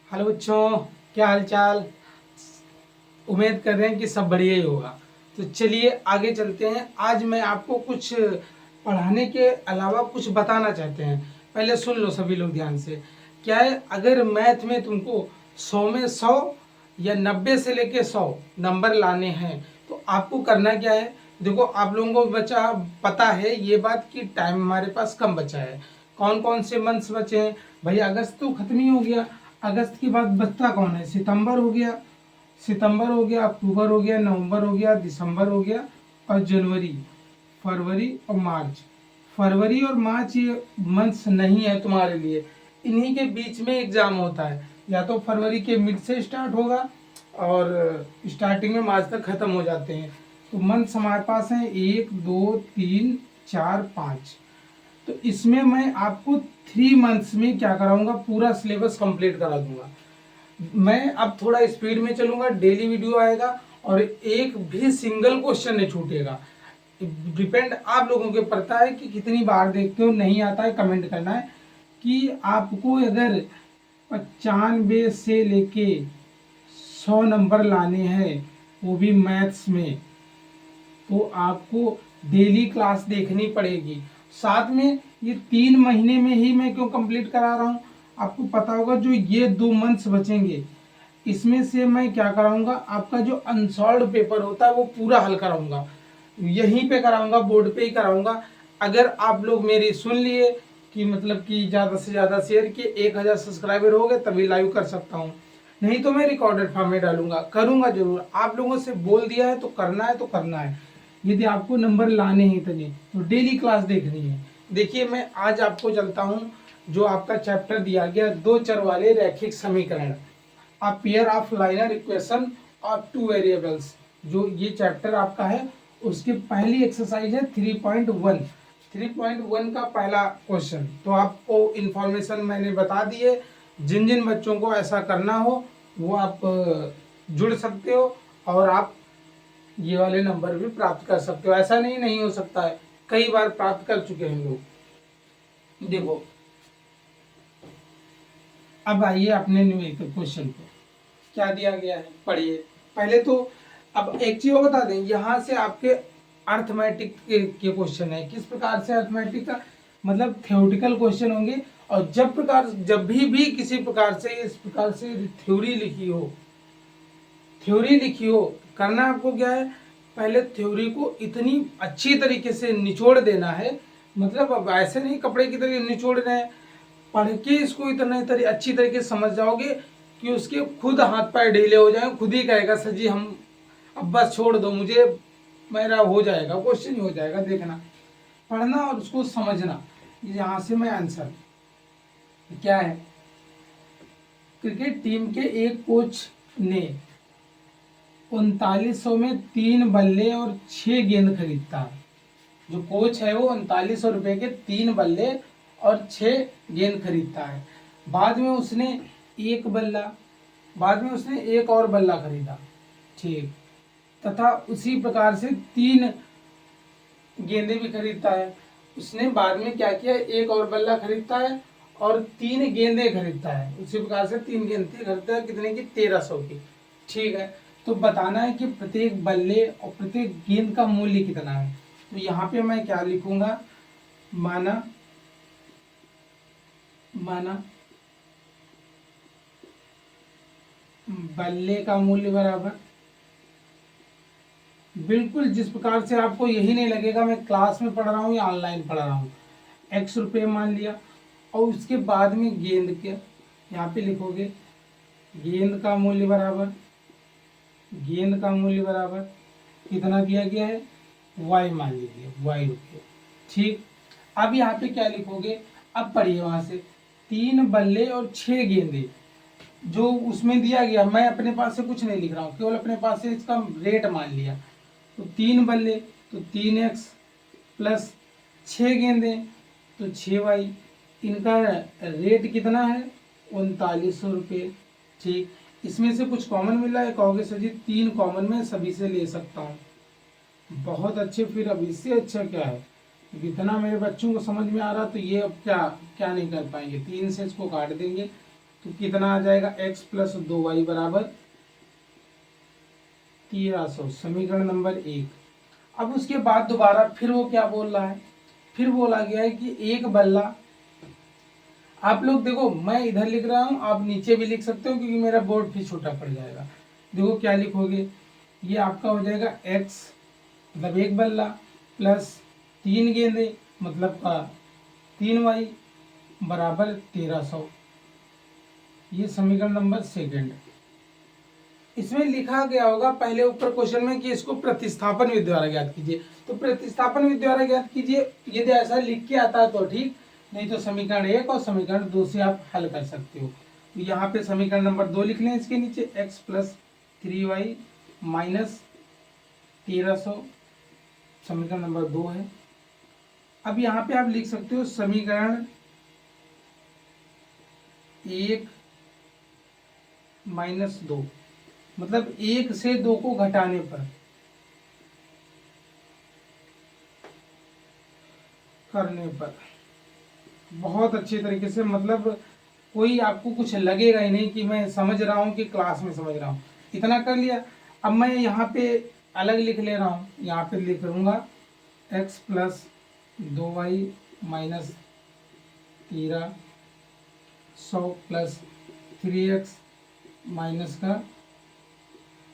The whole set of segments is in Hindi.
हेलो बच्चों, क्या हाल चाल। उम्मीद कर रहे हैं कि सब बढ़िया ही होगा। तो चलिए आगे चलते हैं। आज मैं आपको कुछ पढ़ाने के अलावा कुछ बताना चाहते हैं। पहले सुन लो सभी लोग ध्यान से। क्या है, अगर मैथ में तुमको 100 में 100 या 90 से लेके 100 नंबर लाने हैं तो आपको करना क्या है। देखो, आप लोगों को बचा पता है ये बात कि टाइम हमारे पास कम बचा है। कौन कौन से मंथ्स बचे हैं भाई। अगस्त तो खत्म ही हो गया। अगस्त के बाद बचता कौन है, सितंबर हो गया। सितंबर हो गया, अक्टूबर हो गया, नवंबर हो गया, दिसंबर हो गया और जनवरी, फरवरी और मार्च। फरवरी और मार्च ये मंथ्स नहीं है तुम्हारे लिए। इन्हीं के बीच में एग्जाम होता है। या तो फरवरी के मिड से स्टार्ट होगा और स्टार्टिंग में मार्च तक खत्म हो जाते हैं। तो मंथ्स हमारे पास हैं 1 2 3 4 5। तो इसमें मैं आपको 3 मंथ्स में क्या कराऊंगा, पूरा सिलेबस कंप्लीट करा दूंगा। मैं अब थोड़ा स्पीड में चलूंगा, डेली वीडियो आएगा और एक भी सिंगल क्वेश्चन नहीं छूटेगा। डिपेंड आप लोगों के पड़ता है कि कितनी बार देखते हो। नहीं आता है कमेंट करना है कि आपको अगर 95 से लेके 100 नंबर लाने हैं वो भी मैथ्स में, तो आपको डेली क्लास देखनी पड़ेगी। साथ में ये 3 महीने में ही मैं क्यों कंप्लीट करा रहा हूँ, आपको पता होगा। जो ये 2 मंथ्स बचेंगे इसमें से मैं क्या कराऊंगा, आपका जो अनसॉल्व पेपर होता है वो पूरा हल कराऊंगा। यहीं पे कराऊंगा, बोर्ड पे ही कराऊंगा। अगर आप लोग मेरी सुन लिए कि मतलब कि ज़्यादा से ज़्यादा शेयर किए, 1000 सब्सक्राइबर हो गए तभी लाइव कर सकता हूँ। नहीं तो मैं रिकॉर्डेड फॉर्म में डालूंगा, करूंगा जरूर। आप लोगों से बोल दिया है तो करना है तो करना है। यदि आपको नंबर लाने ही इतने तो डेली क्लास देखनी है। देखिए, मैं आज आपको चलता हूँ। जो आपका चैप्टर दिया गया, 2 चर वाले रैखिक समीकरण, a pair of liner equation of 2 variables, जो ये चैप्टर आपका है उसकी पहली एक्सरसाइज है 3.1। 3.1 का पहला क्वेश्चन। तो आपको इंफॉर्मेशन मैंने बता दी है। जिन जिन बच्चों को ऐसा करना हो वो आप जुड़ सकते हो और आप ये वाले नंबर भी प्राप्त कर सकते हो। ऐसा नहीं हो सकता है, कई बार प्राप्त कर चुके हैं लोग। देखो, अब आइए अपने न्यूमेरिकल क्वेश्चन पे। क्या दिया गया है पढ़िए पहले तो। अब एक चीज और बता दें, यहाँ से आपके अर्थमेटिक के क्वेश्चन है। किस प्रकार से अर्थमेटिक का मतलब थ्योरेटिकल क्वेश्चन होंगे। और जब भी किसी प्रकार से इस प्रकार से थ्योरी लिखी हो, करना आपको क्या है, पहले थ्योरी को इतनी अच्छी तरीके से निचोड़ देना है। मतलब अब ऐसे नहीं कपड़े की तरह निचोड़ रहे हैं, पढ़ के इसको इतने अच्छी तरीके से समझ जाओगे कि उसके खुद हाथ पैर ढीले हो जाए, खुद ही कहेगा सर जी हम अब बस छोड़ दो मुझे, मेरा हो जाएगा, क्वेश्चन ही हो जाएगा। देखना, पढ़ना और उसको समझना। यहाँ से मैं आंसर क्या है, क्रिकेट टीम के एक कोच ने 3900 में 3 बल्ले और 6 गेंद खरीदता है। जो कोच है वो 3900 रुपए के 3 बल्ले और 6 गेंद खरीदता है। बाद में उसने एक बल्ला बाद में उसने एक और बल्ला खरीदा, ठीक, तथा उसी प्रकार से 3 गेंदें भी खरीदता है। उसने बाद में क्या किया, एक और बल्ला खरीदता है और 3 गेंदें खरीदता है। उसी प्रकार से 3 गेंदें खरीदता है, कितने की, 1300 की। ठीक है, तो बताना है कि प्रत्येक बल्ले और प्रत्येक गेंद का मूल्य कितना है। तो यहाँ पे मैं क्या लिखूंगा, माना बल्ले का मूल्य बराबर, बिल्कुल जिस प्रकार से आपको यही नहीं लगेगा मैं क्लास में पढ़ रहा हूँ या ऑनलाइन पढ़ रहा हूँ। x रुपये मान लिया और उसके बाद में गेंद के यहाँ पे लिखोगे, गेंद का मूल्य बराबर, कितना दिया गया है, y मान लीजिए, y रुपये। ठीक, अब यहाँ पे क्या लिखोगे, अब पढ़िए वहां से, 3 बल्ले और 6 गेंदे जो उसमें दिया गया। मैं अपने पास से कुछ नहीं लिख रहा हूँ, केवल अपने पास से इसका रेट मान लिया। तो 3 बल्ले तो 3x प्लस 6 गेंदे तो 6y। इनका रेट कितना है, 3900 रुपये। ठीक, इसमें से कुछ कॉमन मिला है, कहोगे सर जी 3 कॉमन में सभी से ले सकता हूँ। बहुत अच्छे, फिर अब इससे अच्छा क्या है, इतना मेरे बच्चों को समझ में आ रहा तो ये अब क्या क्या नहीं कर पाएंगे। 3 से इसको काट देंगे तो कितना आ जाएगा, x प्लस 2y बराबर 1300, समीकरण नंबर 1। अब उसके बाद दोबारा फिर वो क्या बोल रहा है, फिर बोला गया है कि एक बल्ला, आप लोग देखो मैं इधर लिख रहा हूँ, आप नीचे भी लिख सकते हो क्योंकि मेरा बोर्ड फिर छोटा पड़ जाएगा। देखो क्या लिखोगे, ये आपका हो जाएगा x मतलब एक बल्ला प्लस 3 गेंदे मतलब का 3y बराबर 1300, ये समीकरण नंबर 2। इसमें लिखा गया होगा पहले ऊपर क्वेश्चन में कि इसको प्रतिस्थापन विधि द्वारा ज्ञात कीजिए, तो प्रतिस्थापन विधि द्वारा ज्ञात कीजिए, यदि ऐसा लिख के आता है तो ठीक, नहीं तो समीकरण 1 और समीकरण 2 से आप हल कर सकते हो। तो यहाँ पे समीकरण नंबर 2 लिख लें, इसके नीचे x प्लस 3y माइनस 1300 समीकरण नंबर 2 है। अब यहाँ पे आप लिख सकते हो समीकरण 1 माइनस 2, मतलब 1 से 2 को घटाने पर करने पर बहुत अच्छे तरीके से, मतलब कोई आपको कुछ लगेगा ही नहीं कि मैं समझ रहा हूँ कि क्लास में समझ रहा हूँ, इतना कर लिया। अब मैं यहाँ पे अलग लिख ले रहा हूँ, यहाँ पे लिख लूँगा x plus 2y minus 1300 plus 3x minus का,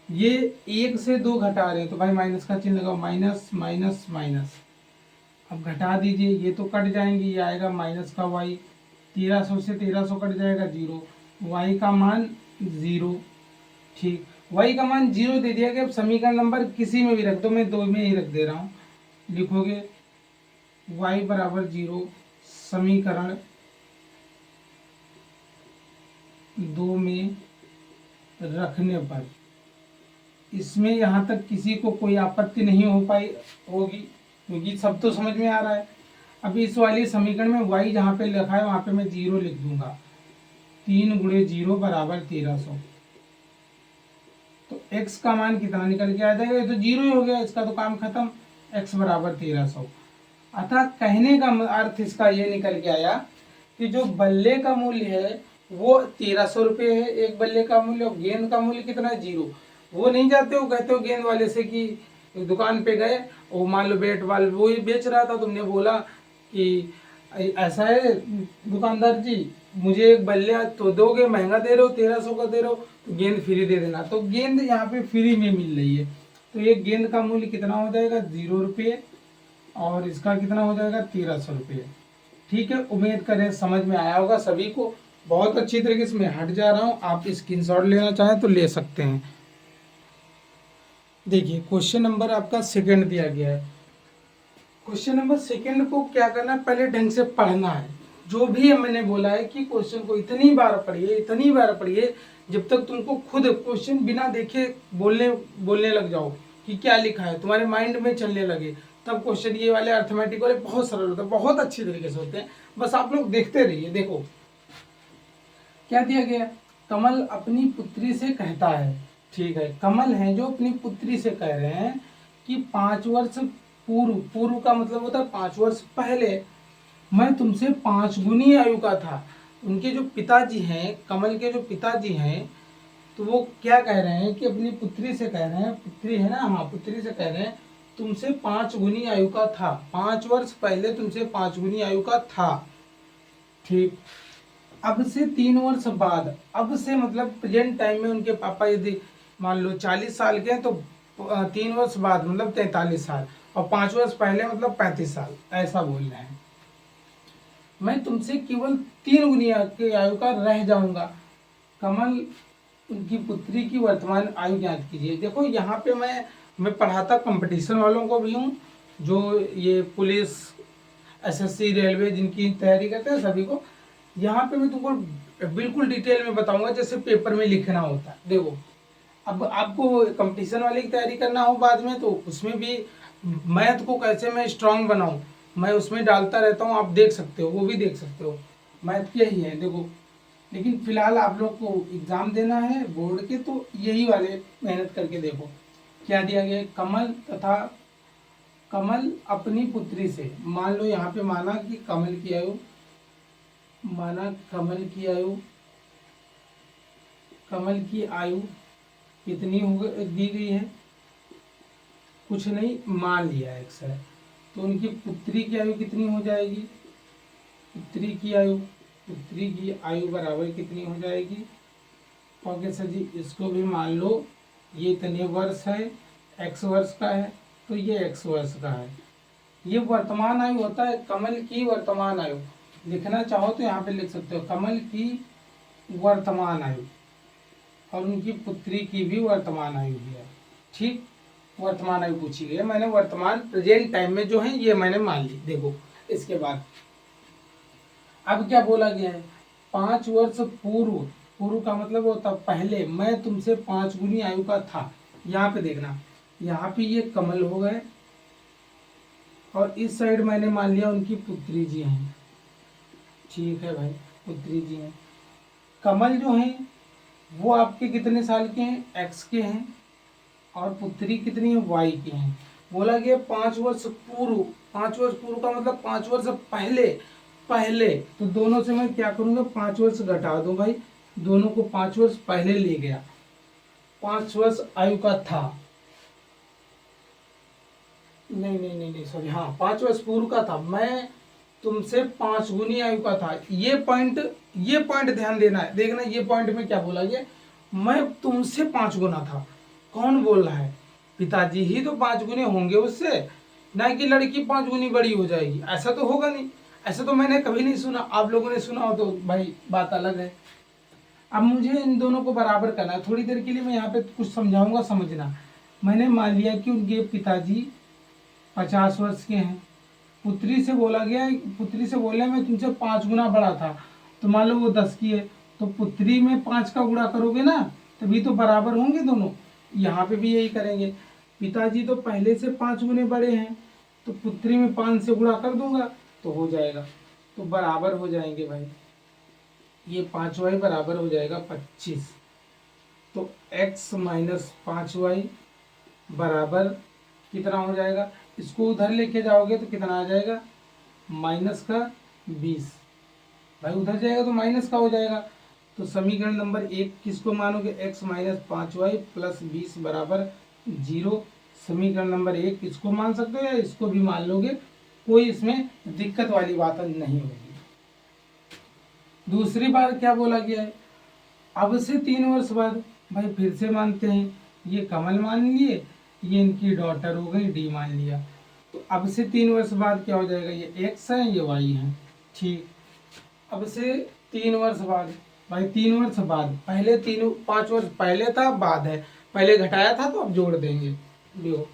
ये 1 से 2 घटा रहे हैं तो भाई माइनस का चिन्ह लगाओ, माइनस माइनस माइनस, अब घटा दीजिए, ये तो कट जाएंगे, ये आएगा माइनस का y, 1300 से 1300 कट जाएगा 0, y का मान 0, ठीक, y का मान 0 दे दिया गया। अब समीकरण नंबर किसी में भी रख दो, मैं 2 में ही रख दे रहा हूँ, लिखोगे y बराबर 0 समीकरण 2 में रखने पर, इसमें यहाँ तक किसी को कोई आपत्ति नहीं हो पाई होगी क्योंकि सब तो समझ में आ रहा है। अभी इस वाली समीकरण में y जहाँ पे लिखा है वहाँ पे मैं 0 लिख दूंगा, 3 गुणे 0 बराबर 1300, तो x का मान कितना निकल के आ जाएगा, ये तो 0 ही हो गया, इसका तो काम खत्म, x बराबर 1300। अतः कहने का अर्थ इसका ये निकल के आया कि जो बल्ले का मूल्य है वो 1300 रुपये है एक बल्ले का मूल्य, और गेंद का मूल्य कितना है 0। वो नहीं जाते हो, कहते हो गेंद वाले से कि दुकान पे गए, वो मान लो बैट बॉल वो ही बेच रहा था, तुमने बोला कि ऐसा है दुकानदार जी, मुझे एक बल्ले तो दोगे, महंगा दे रहे हो 1300 का दे रहे हो, तो गेंद फ्री दे देना, तो गेंद यहाँ पे फ्री में मिल रही है, तो एक गेंद का मूल्य कितना हो जाएगा 0 रुपये, और इसका कितना हो जाएगा 1300 रुपये। ठीक है, उम्मीद करें समझ में आया होगा सभी को। बहुत अच्छी तरीके से मैं हट जा रहा हूँ, आप स्क्रीनशॉट लेना चाहें तो ले सकते हैं। देखिए क्वेश्चन नंबर आपका 2 दिया गया है। क्वेश्चन नंबर 2 को क्या करना है, पहले ढंग से पढ़ना है। जो भी मैंने बोला है कि क्वेश्चन को इतनी बार पढ़िए जब तक तुमको खुद क्वेश्चन बिना देखे बोलने लग जाओ कि क्या लिखा है, तुम्हारे माइंड में चलने लगे, तब क्वेश्चन ये वाले अर्थमेटिक वाले बहुत सरल होते हैं, बहुत अच्छी तरीके से होते हैं। बस आप लोग देखते रहिए। देखो क्या दिया गया, कमल अपनी पुत्री से कहता है, ठीक है, कमल है जो अपनी पुत्री से कह रहे हैं कि 5 वर्ष पूर्व का मतलब होता है 5 वर्ष पहले मैं तुमसे 5 गुनी आयु का था। उनके जो पिताजी हैं, कमल के जो पिताजी हैं, तो वो क्या कह रहे हैं कि अपनी पुत्री से कह रहे हैं, पुत्री है ना, हाँ पुत्री से कह रहे हैं तुमसे 5 गुनी आयु का था, 5 वर्ष पहले तुमसे 5 गुनी आयु का था, ठीक। अब से 3 वर्ष बाद, अब से मतलब प्रेजेंट टाइम में उनके पापा यदि मान लो 40 साल के हैं तो 3 वर्ष बाद मतलब 43 साल, और 5 वर्ष पहले मतलब 35 साल, ऐसा बोल रहे हैं। मैं तुमसे केवल 3 गुनी की आयु का रह जाऊंगा। कमल उनकी पुत्री की वर्तमान आयु ज्ञात कीजिए। देखो यहाँ पे मैं पढ़ाता कंपटीशन वालों को भी हूँ, जो ये पुलिस, एसएससी, रेलवे जिनकी तैयारी करते हैं सभी को। यहाँ पे मैं तुमको बिल्कुल डिटेल में बताऊंगा जैसे पेपर में लिखना होता है। देखो अब आपको कंपटीशन वाले की तैयारी करना हो बाद में, तो उसमें भी मैथ को कैसे मैं स्ट्रांग बनाऊं, मैं उसमें डालता रहता हूँ, आप देख सकते हो, वो भी देख सकते हो, मैथ के ही है देखो। लेकिन फिलहाल आप लोग को एग्जाम देना है बोर्ड के, तो यही वाले मेहनत करके देखो क्या दिया गया है। कमल अपनी पुत्री से, मान लो यहाँ पे माना कि कमल की आयु कमल की आयु कितनी दी गई है, कुछ नहीं मान लिया एक्स है, तो उनकी पुत्री की आयु कितनी हो जाएगी, पुत्री की आयु बराबर कितनी हो जाएगी। ओके सर जी, इसको भी मान लो ये इतने वर्ष है, एक्स वर्ष का है, तो ये एक्स वर्ष का है। ये वर्तमान आयु होता है, कमल की वर्तमान आयु। लिखना चाहो तो यहाँ पे लिख सकते हो कमल की वर्तमान आयु, और उनकी पुत्री की भी वर्तमान आयु भी है। ठीक, वर्तमान आयु पूछी गई है, मैंने वर्तमान प्रेजेंट टाइम में जो है ये मैंने मान ली। देखो इसके बाद अब क्या बोला गया है, 5 वर्ष पूर्व, पूर्व का मतलब होता पहले, मैं तुमसे 5 गुनी आयु का था। यहाँ पे देखना, यहाँ पे ये कमल हो गए और इस साइड मैंने मान लिया उनकी पुत्री जी हैं। ठीक है भाई, पुत्री जी हैं। कमल जो हैं वो आपके कितने साल के हैं, एक्स के हैं, और पुत्री कितनी है, वाई की हैं। बोला गया 5 वर्ष पूर्व, 5 वर्ष पूर्व का मतलब 5 वर्ष पहले, तो दोनों से मैं क्या करूंगा, 5 वर्ष घटा दूं भाई, दोनों को 5 वर्ष पहले ले गया, 5 वर्ष आयु का था, नहीं सॉरी, हाँ 5 वर्ष पूर्व का था, मैं तुमसे 5 गुनी आयु का था। ये पॉइंट ध्यान देना है, देखना ये पॉइंट में क्या बोला गया, मैं तुमसे 5 गुना था। कौन बोल रहा है, पिताजी ही तो 5 गुने होंगे उससे, ना कि लड़की 5 गुनी बड़ी हो जाएगी, ऐसा तो होगा नहीं, ऐसा तो मैंने कभी नहीं सुना। आप लोगों ने सुना हो तो भाई बात अलग है। अब मुझे इन दोनों को बराबर करना है, थोड़ी देर के लिए मैं यहाँ पे कुछ समझाऊंगा, समझना। मैंने मान लिया कि उनके पिताजी 50 वर्ष के हैं, पुत्री से बोला मैं तुमसे 5 गुना बड़ा था, तो मान लो वो 10 की है, तो पुत्री में 5 का गुणा करोगे ना, तभी तो बराबर होंगे दोनों। यहाँ पे भी यही करेंगे, पिताजी तो पहले से 5 गुने बड़े हैं, तो पुत्री में 5 से गुणा कर दूंगा तो हो जाएगा, तो बराबर हो जाएंगे भाई। ये 5y बराबर हो जाएगा 25, तो x माइनस 5y बराबर कितना हो जाएगा, इसको उधर लेके जाओगे तो कितना आ जाएगा, माइनस का 20। भाई उधर जाएगा तो माइनस का हो जाएगा, तो समीकरण नंबर 1 किसको मानोगे, x माइनस 5y प्लस 20 बराबर 0। समीकरण नंबर 1 इसको मान सकते हो या इसको भी मान लोगे, कोई इसमें दिक्कत वाली बात नहीं होगी। दूसरी बार क्या बोला गया है, अब से 3 वर्ष बाद, भाई फिर से मानते हैं, ये कमल मान लिए, ये इनकी डॉटर हो गई डी मान लिया, तो अब से 3 वर्ष बाद क्या हो जाएगा, ये x है ये y है। ठीक, अब से 3 वर्ष बाद, भाई 3 वर्ष बाद, पहले 5 वर्ष पहले था, बाद है, पहले घटाया था तो अब जोड़ देंगे। देखो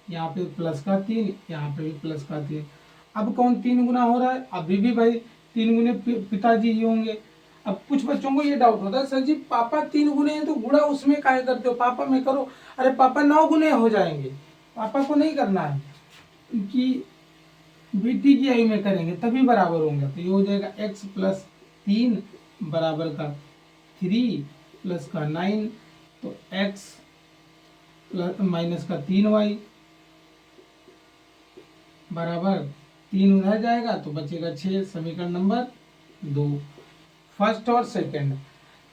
यहाँ पे प्लस का 3, यहाँ पे भी प्लस का 3, अब कौन 3 गुना हो रहा है, अभी भी भाई 3 गुने पिताजी ही होंगे। अब कुछ बच्चों को ये डाउट होता है, सर जी पापा 3 गुने हैं तो गुणा उसमें काहे करते हो, पापा में करो। अरे पापा 9 गुने हो जाएंगे, पापा को नहीं करना है, कि बेटी की आयु में करेंगे तभी बराबर होंगे। तो ये हो जाएगा x प्लस 3 बराबर का 3 प्लस का 9, तो x प्लस माइनस का 3y बराबर 3 उधर जाएगा तो बचेगा 6। समीकरण नंबर 2, फर्स्ट और सेकंड।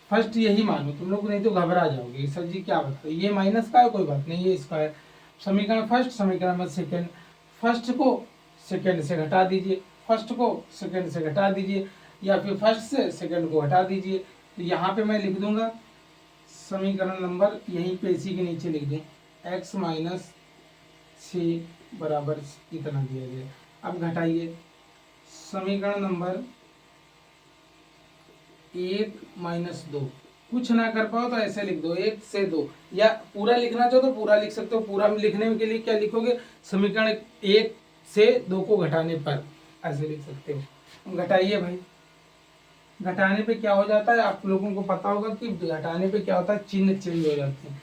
फर्स्ट यही मानो तुम लोग, नहीं तो घबरा जाओगे, सर जी क्या बताओ, ये माइनस का है, कोई बात नहीं, ये इसका है। समीकरण फर्स्ट, समीकरण नंबर सेकंड। फर्स्ट को सेकंड से घटा दीजिए, फर्स्ट को सेकंड से घटा दीजिए, या फिर फर्स्ट से सेकंड को हटा दीजिए। तो यहाँ पे मैं लिख दूंगा समीकरण नंबर, यहीं पे इसी के नीचे लिख दूँ, x माइनस 6 बराबर इतना दिया गया। अब घटाइए, समीकरण नंबर 1 माइनस 2, कुछ ना कर पाओ तो ऐसे लिख दो 1 से 2, या पूरा लिखना चाहो तो पूरा लिख सकते हो। पूरा लिखने के लिए क्या लिखोगे, समीकरण 1 से 2 को घटाने पर ऐसे लिख सकते हो। घटाइए भाई, घटाने पे क्या हो जाता है, आप लोगों को पता होगा कि घटाने पे क्या होता है, चिन्ह चेंज हो जाते हैं।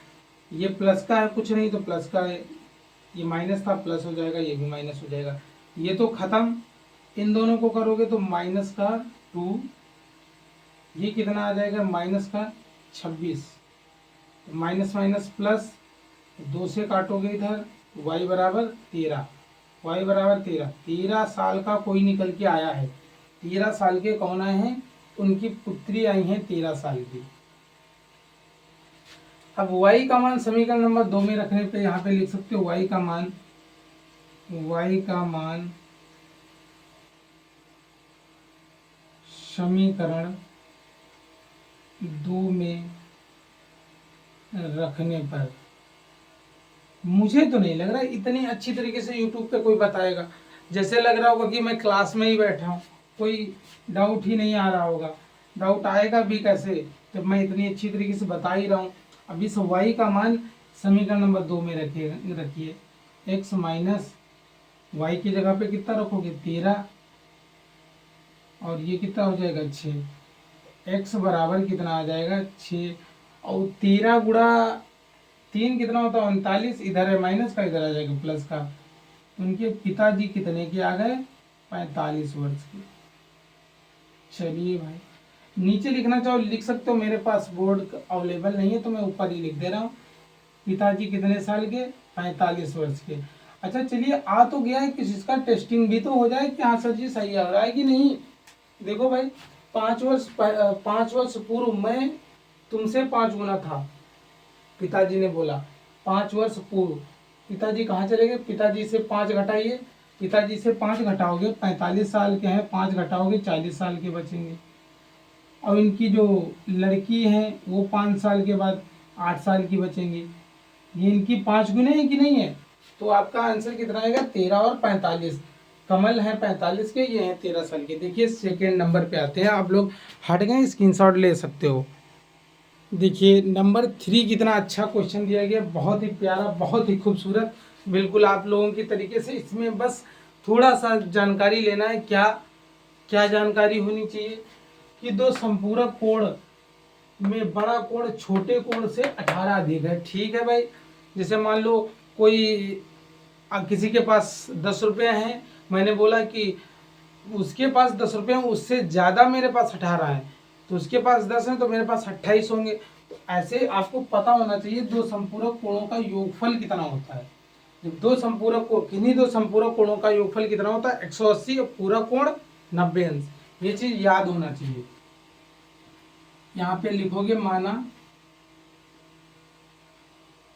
ये प्लस का है, कुछ नहीं तो प्लस का है, ये माइनस था प्लस हो जाएगा, ये भी माइनस हो जाएगा, ये तो खत्म। इन दोनों को करोगे तो माइनस का 2, ये कितना आ जाएगा, माइनस का 26, माइनस माइनस प्लस, 2 से काटोगे इधर, y बराबर 13, y बराबर 13 साल का कोई निकल के आया है। 13 साल के कौन आए हैं, उनकी पुत्री आई हैं 13 साल की। अब y का मान समीकरण नंबर 2 में रखने पे यहाँ पे लिख सकते हो y का मान समीकरण 2 में रखने पर मुझे तो नहीं लग रहा इतनी अच्छी तरीके से यूट्यूब पे कोई बताएगा। जैसे लग रहा होगा कि मैं क्लास में ही बैठा हूँ, कोई डाउट ही नहीं आ रहा होगा। डाउट आएगा भी कैसे जब मैं इतनी अच्छी तरीके से बता ही रहा हूँ। अब इस y का मान समीकरण नंबर 2 में रखिए। x माइनस वाई की जगह पे कितना रखोगे 13, और ये कितना हो जाएगा 6। x बराबर कितना आ जाएगा 6, और 13 गुणा 3 कितना होता है 39। इधर है माइनस का, इधर आ जाएगा प्लस का। उनके पिताजी कितने के आ गए 45 वर्ष के। चलिए भाई, नीचे लिखना चाहो लिख सकते हो, मेरे पास बोर्ड अवेलेबल नहीं है तो मैं ऊपर ही लिख दे रहा हूँ। पिताजी कितने साल के 45 वर्ष के। अच्छा चलिए, आ तो गया है, किसी का टेस्टिंग भी तो हो जाए कि हाँ सर जी सही आ रहा है कि नहीं। देखो भाई, 5 वर्ष पूर्व मैं तुमसे 5 गुना था, पिताजी ने बोला। 5 वर्ष पूर्व पिताजी कहाँ चले गए, पिताजी से 5 घटाइए। पिताजी से 5 घटाओगे 45 साल के हैं, 5 घटाओगे 40 साल के बचेंगे। और इनकी जो लड़की है वो 5 साल के बाद 8 साल की बचेंगी। ये इनकी 5 गुने है कि नहीं है। तो आपका आंसर कितना आएगा 13 और 45। कमल है 45 के, ये हैं 13 साल के। देखिए सेकेंड नंबर पे आते हैं, आप लोग हट गए स्क्रीनशॉट ले सकते हो। देखिए नंबर 3 कितना अच्छा क्वेश्चन दिया गया, बहुत ही प्यारा, बहुत ही खूबसूरत, बिल्कुल आप लोगों की तरीके से। इसमें बस थोड़ा सा जानकारी लेना है। क्या क्या जानकारी होनी चाहिए कि दो संपूरक कोण में बड़ा कोण छोटे कोण से 18 अधिक है। ठीक है भाई, जैसे मान लो कोई किसी के पास 10 रुपये हैं, मैंने बोला कि उसके पास 10 रुपये हैं, उससे ज़्यादा मेरे पास 18 है, तो उसके पास 10 है तो मेरे पास 28 होंगे। तो ऐसे आपको पता होना चाहिए दो संपूरक कोणों का योगफल कितना होता है। जब दो संपूरक कोण, किन्हीं दो संपूरक कोणों का योगफल कितना होता है 180, और पूरा कोण 90 अंश। ये चीज याद होना चाहिए। यहाँ पे लिखोगे माना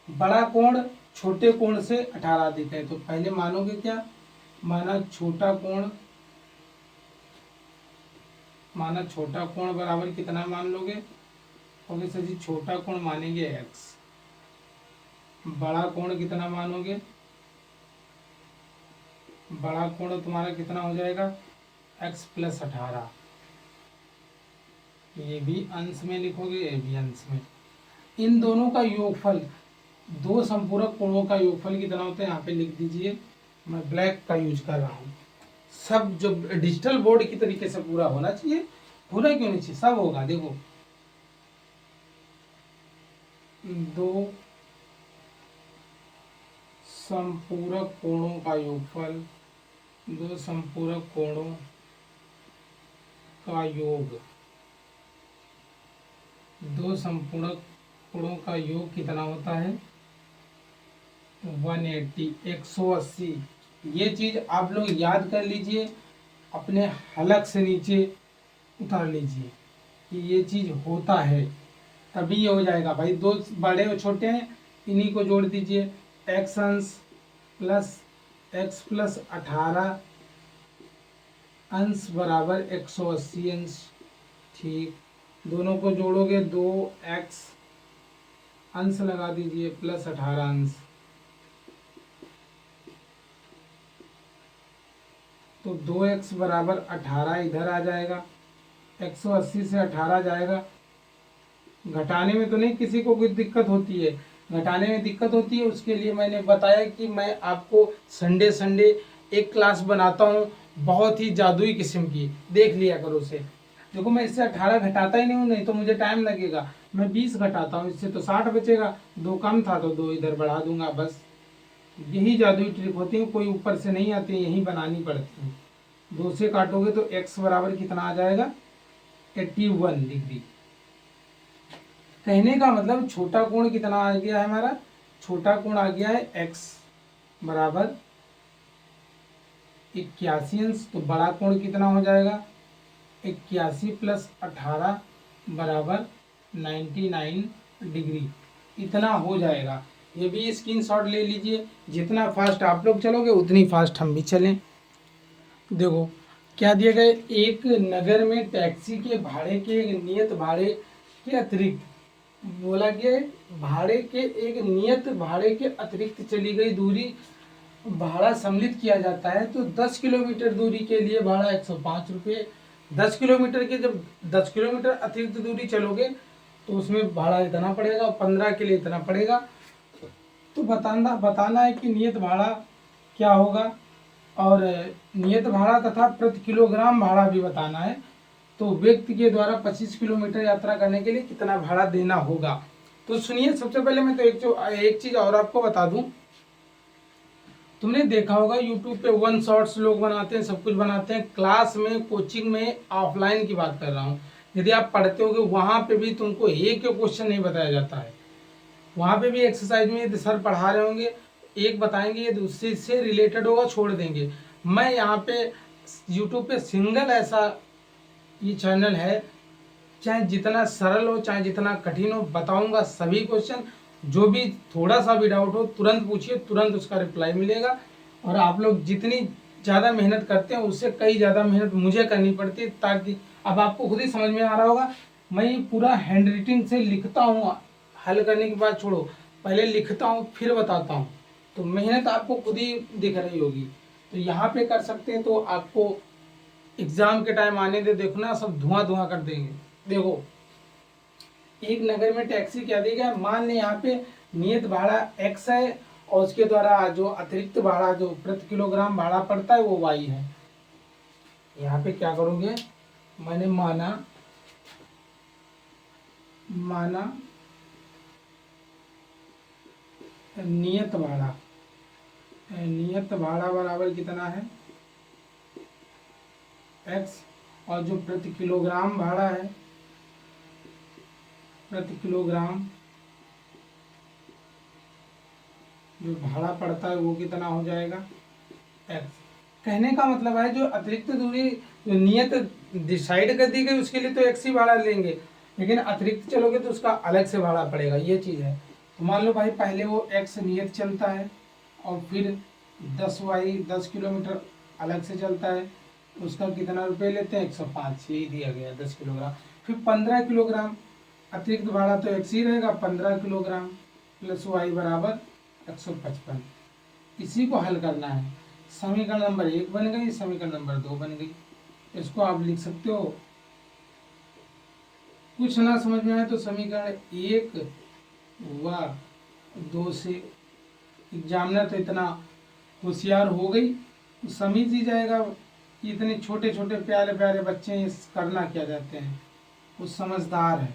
बड़ा कोण छोटे कोण से 18 अधिक है, तो पहले मानोगे क्या, माना छोटा कोण बराबर कितना मान लोगे। ओके सर जी, छोटा कोण मानेंगे x, बड़ा कोण कितना मानोगे, बड़ा कोण तुम्हारा कितना हो जाएगा x प्लस 18। ये भी अंश में लिखोगे, ये भी अंश में। इन दोनों का योगफल, दो संपूरक कोणों का योगफल कितना होता है यहाँ पे लिख दीजिए। मैं ब्लैक का यूज कर रहा हूँ। सब जो डिजिटल बोर्ड की तरीके से पूरा होना चाहिए, पूरा क्यों नहीं चाहिए, सब होगा। देखो दो संपूरक कोणों का योगफल, दो संपूरक कोणों का योग, दो संपूरक कोणों का योग कितना होता है 180, 180। ये चीज आप लोग याद कर लीजिए, अपने हलक से नीचे उतार लीजिए कि ये चीज होता है, तभी ये हो जाएगा भाई। दो बड़े और छोटे हैं, इन्हीं को जोड़ दीजिए। एक्स अंश प्लस एक्स प्लस 18 अंश बराबर 180 अंश। ठीक, दोनों को जोड़ोगे 2x अंश लगा दीजिए प्लस 18 अंश, तो 2x बराबर 18 इधर आ जाएगा। 180 से 18 जाएगा। घटाने में तो नहीं किसी को कोई दिक्कत होती है, घटाने में दिक्कत होती है उसके लिए मैंने बताया कि मैं आपको संडे संडे एक क्लास बनाता हूँ, बहुत ही जादुई किस्म की, देख लिया करो उसे। देखो मैं इससे 18 घटाता ही नहीं हूँ, नहीं तो मुझे टाइम लगेगा। मैं 20 घटाता हूँ, इससे तो 60 बचेगा, 2 कम था तो 2 इधर बढ़ा दूंगा। बस यही जादुई ट्रिक होती है, कोई ऊपर से नहीं आती, यही बनानी पड़ती है। 2 से काटोगे तो x बराबर कितना आ जाएगा 81 डिग्री। कहने का मतलब छोटा कोण कितना आ गया है हमारा, छोटा कोण आ गया है x बराबर 81 अंश। तो बड़ा कोण कितना हो जाएगा 81 प्लस 18 बराबर 99 डिग्री। इतना हो जाएगा। ये भी स्क्रीनशॉट ले लीजिए। जितना फास्ट आप लोग चलोगे उतनी फास्ट हम भी चलें। देखो क्या दिया गया, एक नगर में टैक्सी के भाड़े के एक नियत भाड़े के अतिरिक्त बोला गया है, भाड़े के एक नियत भाड़े के अतिरिक्त चली गई दूरी भाड़ा सम्मिलित किया जाता है। तो 10 किलोमीटर दूरी के लिए भाड़ा 105 रुपये। 10 किलोमीटर के जब 10 किलोमीटर अतिरिक्त दूरी चलोगे तो उसमें भाड़ा इतना पड़ेगा, और 15 के लिए इतना पड़ेगा। तो बताना है कि नियत भाड़ा क्या होगा, और नियत भाड़ा तथा प्रति किलोग्राम भाड़ा भी बताना है। तो व्यक्ति के द्वारा 25 किलोमीटर यात्रा करने के लिए कितना भाड़ा देना होगा। तो सुनिए, सबसे पहले मैं तो एक चीज़ और आपको बता दूं। तुमने देखा होगा यूट्यूब पे वन शॉट्स लोग बनाते हैं, सब कुछ बनाते हैं। क्लास में, कोचिंग में, ऑफलाइन की बात कर रहा हूँ, यदि आप पढ़ते होगे वहाँ पे भी तुमको एक क्वेश्चन नहीं बताया जाता है। वहाँ पे भी एक्सरसाइज में यदि सर पढ़ा रहे होंगे, एक बताएंगे, ये दूसरे से रिलेटेड होगा छोड़ देंगे। मैं यहाँ पे यूट्यूब पे सिंगल ऐसा ये चैनल है, चाहे जितना सरल हो चाहे जितना कठिन हो, बताऊंगा सभी क्वेश्चन। जो भी थोड़ा सा भी डाउट हो तुरंत पूछिए, तुरंत उसका रिप्लाई मिलेगा। और आप लोग जितनी ज़्यादा मेहनत करते हैं उससे कई ज़्यादा मेहनत मुझे करनी पड़ती है, ताकि अब आपको खुद ही समझ में आ रहा होगा। मैं ये पूरा हैंड राइटिंग से लिखता हूँ, हल करने के बाद छोड़ो, पहले लिखता हूँ फिर बताता हूँ। तो मेहनत आपको खुद ही दिख रही होगी। तो यहाँ पे कर सकते हैं, तो आपको एग्जाम के टाइम आने दे, देखो ना सब धुआं धुआं कर देंगे। देखो एक नगर में टैक्सी क्या दी गया, मान लें यहाँ पे नियत भाड़ा x है, और उसके द्वारा जो अतिरिक्त भाड़ा जो प्रति किलोग्राम भाड़ा पड़ता है वो y है। यहाँ पे क्या करोगे, मैंने माना नियत भाड़ा बराबर कितना है x, और जो प्रति किलोग्राम भाड़ा है, प्रति किलोग्राम जो भाड़ा पड़ता है वो कितना हो जाएगा x। कहने का मतलब है जो अतिरिक्त दूरी जो नियत डिसाइड कर दी गई उसके लिए तो x ही भाड़ा लेंगे, लेकिन अतिरिक्त चलोगे तो उसका अलग से भाड़ा पड़ेगा, ये चीज़ है। तो मान लो भाई पहले वो x नियत चलता है, और फिर 10 किलोमीटर अलग से चलता है, उसका कितना रुपये लेते हैं 105, यही दिया गया 10 किलोग्राम। फिर 15 किलोग्राम अतिरिक्त भाड़ा तो x ही रहेगा, 15 किलोग्राम प्लस y बराबर 155। इसी को हल करना है। समीकरण नंबर 1 बन गई, समीकरण नंबर 2 बन गई। इसको आप लिख सकते हो। कुछ ना समझ में आए तो समीकरण 1 व 2 से, एग्जामिनर तो इतना होशियार हो गई, तो समझ ही जाएगा कि इतने छोटे छोटे प्यारे प्यारे बच्चे करना क्या चाहते हैं। वो समझदार है,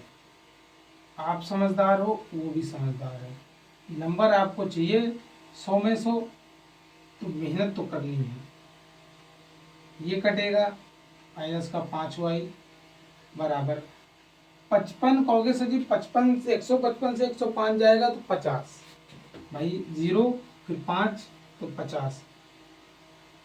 आप समझदार हो, वो भी समझदार है। नंबर आपको चाहिए 100 में 100, तो मेहनत तो करनी है। ये कटेगा, माइनस का 5y बराबर 55। कहोगे सर जी 55 से 155 से 105 जाएगा तो 50, भाई 0 फिर 5 तो 50।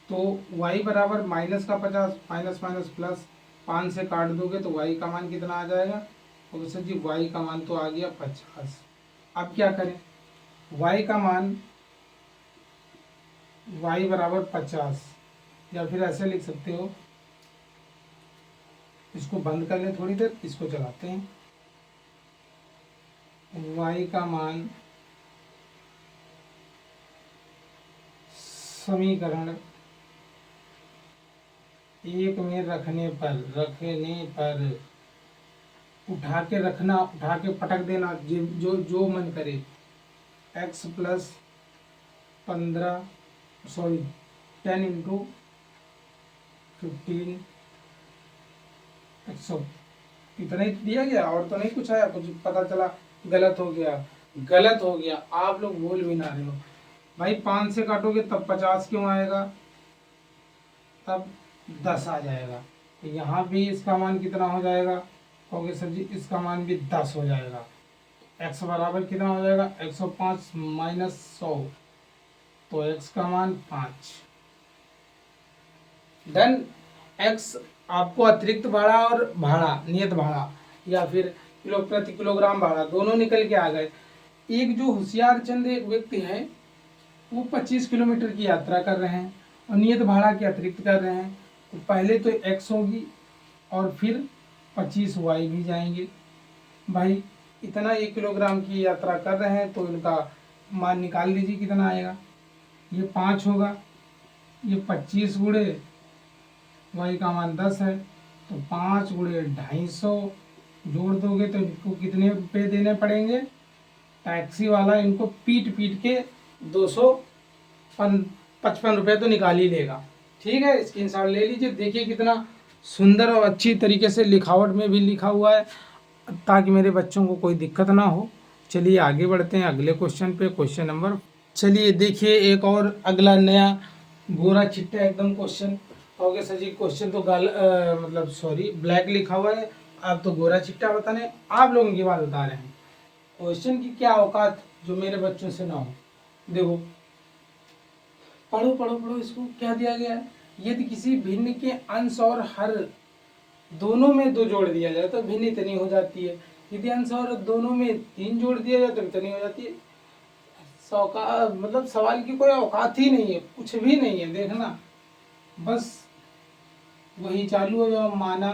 तो y बराबर माइनस का 50, माइनस माइनस प्लस, 5 से काट दोगे तो y का मान कितना आ जाएगा। तो सर जी y का मान तो आ गया 50। अब क्या करें, y का मान y बराबर 50, या फिर ऐसे लिख सकते हो, इसको बंद कर लें थोड़ी देर, इसको चलाते हैं। y का मान समीकरण 1 में रखने पर उठा के रखना, उठा के पटक देना, जो जो मन करे। x प्लस 10 इंटू 15 100, इतना ही दिया गया, और तो नहीं कुछ आया। कुछ पता चला गलत हो गया, आप लोग बोल भी ना रहे हो भाई। 5 से काटोगे तब 50 क्यों आएगा, तब 10 आ जाएगा। तो यहाँ भी इसका मान कितना हो जाएगा, कहोगे सर जी इसका मान भी 10 हो जाएगा। x बराबर कितना हो जाएगा 105 माइनस 100, तो x का मान 5। डन। x आपको अतिरिक्त भाड़ा और भाड़ा नियत भाड़ा या फिर किलो प्रति किलोग्राम भाड़ा दोनों निकल के आ गए। एक जो होशियार चंद एक व्यक्ति है वो 25 किलोमीटर की यात्रा कर रहे हैं और नियत भाड़ा के अतिरिक्त कर रहे हैं, तो पहले तो x होगी और फिर 25y भी जाएंगे। भाई इतना 1 किलोग्राम की यात्रा कर रहे हैं तो इनका मान निकाल लीजिए कितना आएगा। ये 5 होगा, ये 25 गुणे y का मान 10 है, तो 5 गुणे 250 जोड़ दोगे तो इनको कितने रुपए देने पड़ेंगे। टैक्सी वाला इनको पीट पीट के 255 रुपये तो निकाल ही लेगा। ठीक है, स्क्रीनशॉट ले लीजिए। देखिए कितना सुंदर और अच्छी तरीके से लिखावट में भी लिखा हुआ है ताकि मेरे बच्चों को कोई दिक्कत ना हो। चलिए आगे बढ़ते हैं अगले क्वेश्चन पे। क्वेश्चन नंबर, चलिए देखिए एक और अगला नया गोरा चिट्टा एकदम क्वेश्चन। ओके सर जी, क्वेश्चन तो मतलब सॉरी ब्लैक लिखा हुआ है, आप तो गोरा चिट्टा बताने आप लोगों की बात बता रहे हैं। क्वेश्चन की क्या औकात जो मेरे बच्चों से ना हो। देखो पढ़ो पढ़ो पढ़ो, इसको क्या दिया गया है। यदि किसी भिन्न के अंश और हर दोनों में 2 जोड़ दिया जाए तो भिन्न इतनी हो जाती है। यदि अंश और दोनों में 3 जोड़ दिया जाए तो इतनी हो जाती है। मतलब सवाल की कोई औकात ही नहीं है, कुछ भी नहीं है। देखना बस वही चालू है जो माना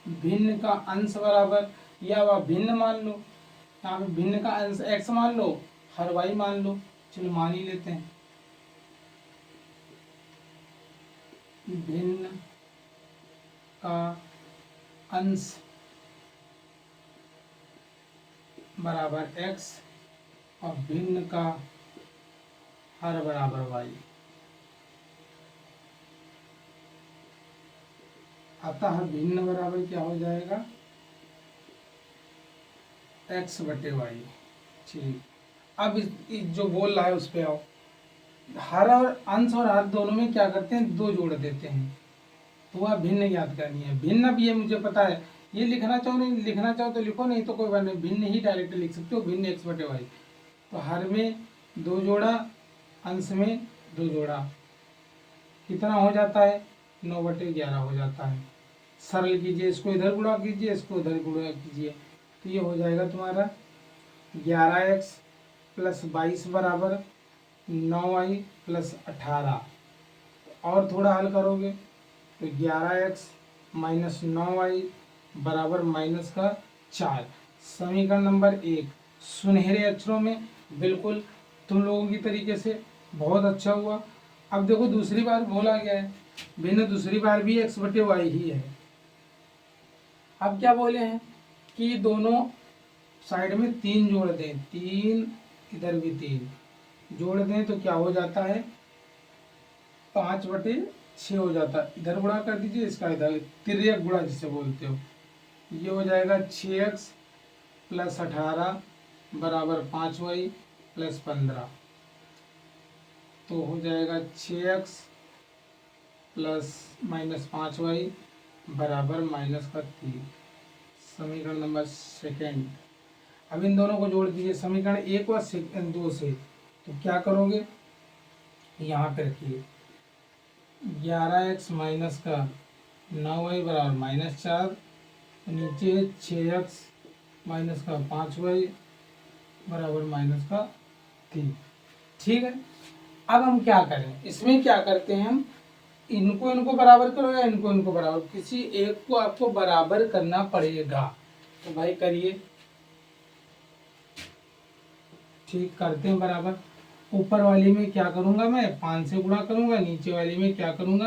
भिन्न का अंश बराबर, या वह भिन्न मान लो, यहाँ पे भिन्न का अंश x मान लो, हर y मान लो। चलो मान ही लेते हैं। भिन्न का अंश बराबर x और भिन्न का हर बराबर y। अतः भिन्न बराबर क्या हो जाएगा, x बटे y। ठीक, अब इस जो बोल रहा है उस पे आओ। हर और अंश और हर दोनों में क्या करते हैं, 2 जोड़ देते हैं, तो वह भिन्न याद करनी है। भिन्न भी ये मुझे पता है, ये लिखना चाहो नहीं लिखना चाहो तो लिखो, नहीं तो कोई बात नहीं, भिन्न ही डायरेक्ट लिख सकते हो, भिन्न x बटे y। तो हर में 2 जोड़ा, अंश में 2 जोड़ा, कितना हो जाता है, 9 बटे 11 हो जाता है। सरल कीजिए, इसको इधर गुणा कीजिए, इसको उधर गुणा कीजिए, तो ये हो जाएगा तुम्हारा 11x प्लस 22 बराबर 9y प्लस 18। और थोड़ा हल करोगे तो 11x माइनस 9y बराबर माइनस का 4। समीकरण नंबर 1 सुनहरे अक्षरों में बिल्कुल तुम लोगों की तरीके से, बहुत अच्छा हुआ। अब देखो दूसरी बार बोला गया है भिन्न, दूसरी बार भी x बटे y ही है। अब क्या बोले हैं कि दोनों साइड में 3 जोड़ दें, 3 इधर भी 3 जोड़ दें तो क्या हो जाता है, 5 बटे 6 हो जाता है। इधर गुणा कर दीजिए, इसका इधर तिर्यक गुणा जिसे बोलते हो, ये हो जाएगा 6x प्लस 18 बराबर 5y प्लस 15। तो हो जाएगा 6x प्लस माइनस 5y बराबर माइनस का 3। समीकरण नंबर 2। अब इन दोनों को जोड़ दीजिए, समीकरण 1 व 2 से। तो क्या करोगे, यहाँ पे रखिए 11x माइनस का 9y बराबर माइनस 4, नीचे 6x माइनस का 5y बराबर माइनस का 3। ठीक है, अब हम क्या करें, इसमें क्या करते हैं हम, इनको बराबर करो या इनको बराबर, किसी एक को आपको बराबर करना पड़ेगा। तो भाई करिए, ठीक करते हैं बराबर। ऊपर वाली में क्या करूंगा मैं, 5 से गुणा करूंगा, नीचे वाली में क्या करूंगा